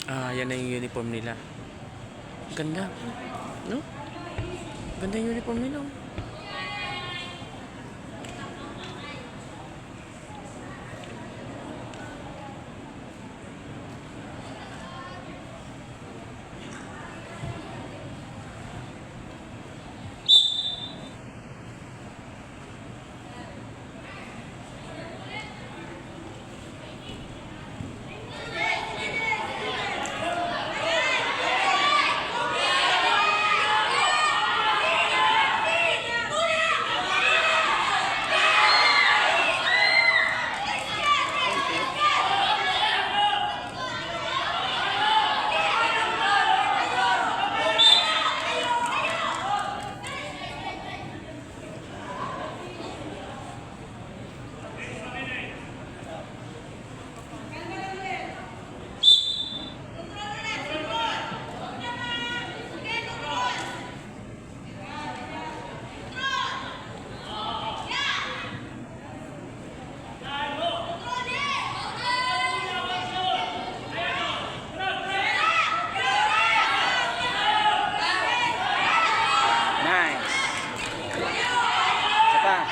Ah, yan na yung uniform nila. Ganda. No? Ganda yung uniform nila. Nice. Sapa.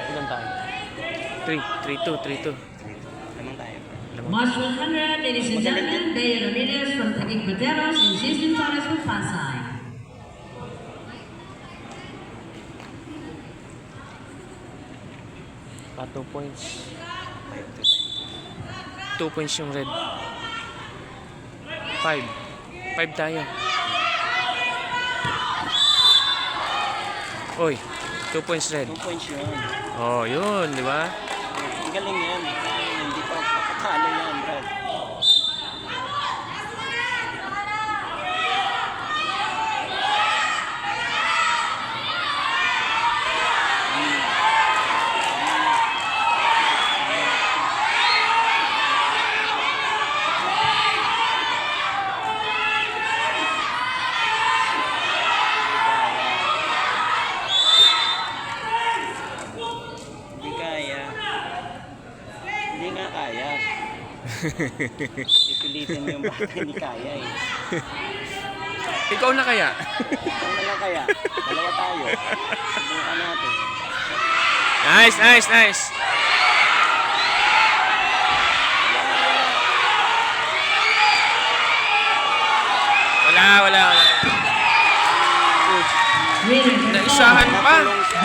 Ilan tayo? 3-2, 3-2. Lamang tayo. March 100, ladies and gentlemen, Daya Ramirez from Taguig Pateros and System Torres from Pasay. Pa 2 points. 5 to 2 points yung red. 5. 5 tayo. Oy, 2 points red. 2 points yun. Oh, yun, di ba? Ang galing yan. Hindi pa papatalo yan, Brad. Hindi kaya. Hindi nga kaya. Ipilitin mo yung bata, hindi kaya eh. Ikaw na kaya? Ikaw na lang kaya. Dalawa tayo. Subukan natin. Nice, nice, nice. Wala. Winner, Naisahan pa. Nakulong siya.